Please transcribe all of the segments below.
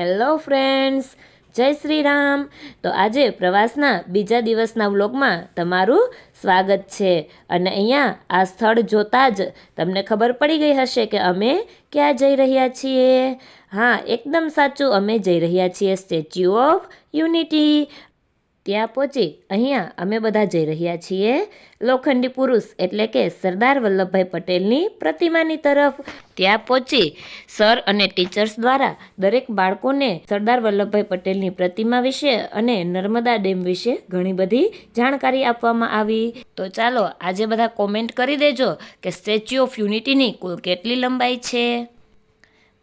Hello friends, જય શ્રી રામ. તો આજે પ્રવાસના બીજા દિવસના વ્લોગમાં તમારું સ્વાગત છે. અને અહીંયા આ સ્થળ જોતાં જ તમને ખબર પડી ગઈ હશે કે અમે ક્યાં જઈ રહ્યા છીએ. હા, એકદમ સાચું, અમે જઈ રહ્યા છીએ સ્ટેચ્યુ ઓફ યુનિટી. ત્યાં પહોંચી અહીંયા અમે બધા જઈ રહ્યા છીએ લોખંડી પુરુષ એટલે કે સરદાર વલ્લભભાઈ પટેલની પ્રતિમાની તરફ. ત્યાં પહોંચી સર અને ટીચર્સ દ્વારા દરેક બાળકોને સરદાર વલ્લભભાઈ પટેલની પ્રતિમા વિશે અને નર્મદા ડેમ વિશે ઘણી બધી જાણકારી આપવામાં આવી. તો ચાલો આજે બધા કોમેન્ટ કરી દેજો કે સ્ટેચ્યુ ઓફ યુનિટીની કુલ કેટલી લંબાઈ છે.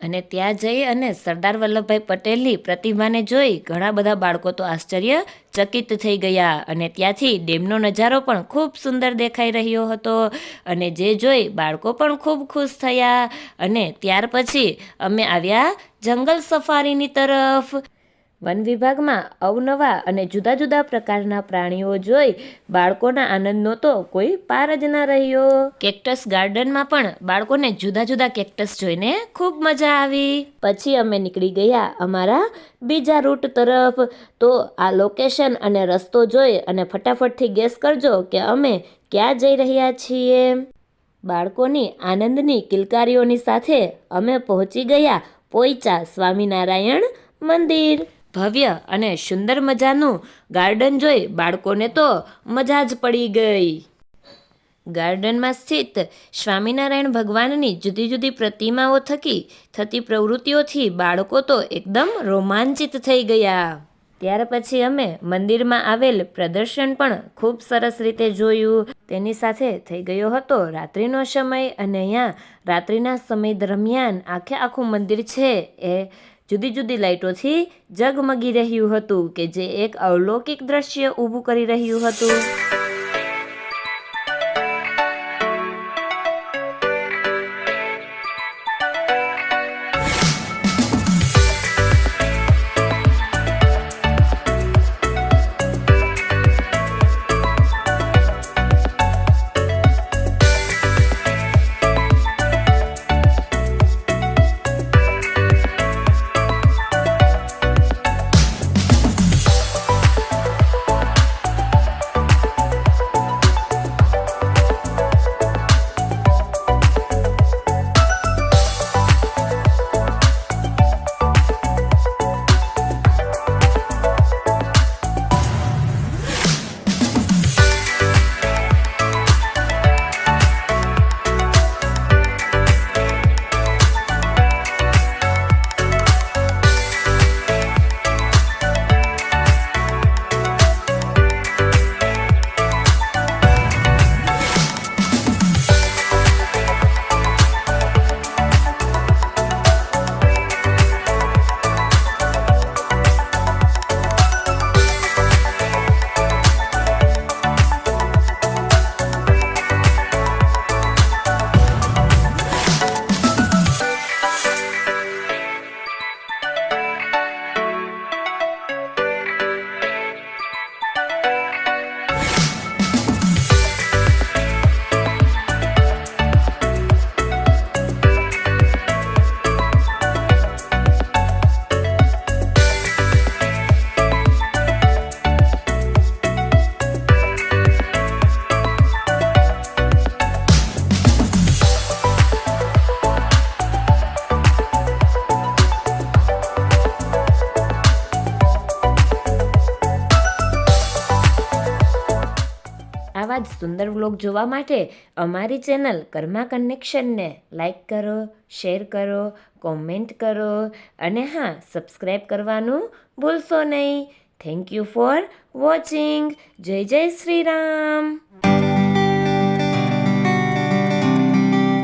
અને ત્યાં જઈ અને સરદાર વલ્લભભાઈ પટેલની પ્રતિમાને જોઈ ઘણા બધા બાળકો તો આશ્ચર્યચકિત થઈ ગયા. અને ત્યાંથી ડેમનો નજારો પણ ખૂબ સુંદર દેખાઈ રહ્યો હતો અને જે જોઈ બાળકો પણ ખૂબ ખુશ થયા. અને ત્યાર પછી અમે આવ્યા જંગલ સફારીની તરફ. વન વિભાગમાં અવનવા અને જુદા જુદા પ્રકારના પ્રાણીઓ જોઈ બાળકોના આનંદનો તો કોઈ પાર જ ના રહ્યો. કેક્ટસ ગાર્ડનમાં પણ બાળકોને જુદા જુદા કેક્ટસ જોઈને ખૂબ મજા આવી. પછી અમે નીકળી ગયા અમારા બીજા રૂટ તરફ. તો આ લોકેશન અને રસ્તો જોઈ અને ફટાફટથી ગેસ કરજો કે અમે ક્યાં જઈ રહ્યા છીએ. બાળકોની આનંદની કિલકારીઓની સાથે અમે પહોંચી ગયા પોઈચા સ્વામિનારાયણ મંદિર. ભવ્ય અને સુંદર મજાનું ગાર્ડન જોઈ બાળકોને તો મજા જ પડી ગઈ. ગાર્ડનમાં સ્થિત સ્વામિનારાયણ ભગવાનની જુદી જુદી પ્રતિમાઓ થકી થતી પ્રવૃત્તિઓથી બાળકો તો એકદમ રોમાંચિત થઈ ગયા. ત્યાર પછી અમે મંદિરમાં આવેલ પ્રદર્શન પણ ખૂબ સરસ રીતે જોયું. તેની સાથે થઈ ગયો હતો રાત્રિનો સમય અને અહીંયા રાત્રિના સમય દરમિયાન આખું મંદિર છે એ જુદી જુદી લાઇટોથી ઝગમગી રહ્યું હતું કે જે એક અલૌકિક દ્રશ્ય ઊભું કરી રહ્યું હતું. આવા જ સુંદર વ્લોગ જોવા માટે અમારી ચેનલ કર્મા કનેક્શનને લાઈક કરો, શેર કરો, કોમેન્ટ કરો અને હા, સબસ્ક્રાઈબ કરવાનું ભૂલશો નહીં. Thank you for watching. જય જય શ્રી રામ.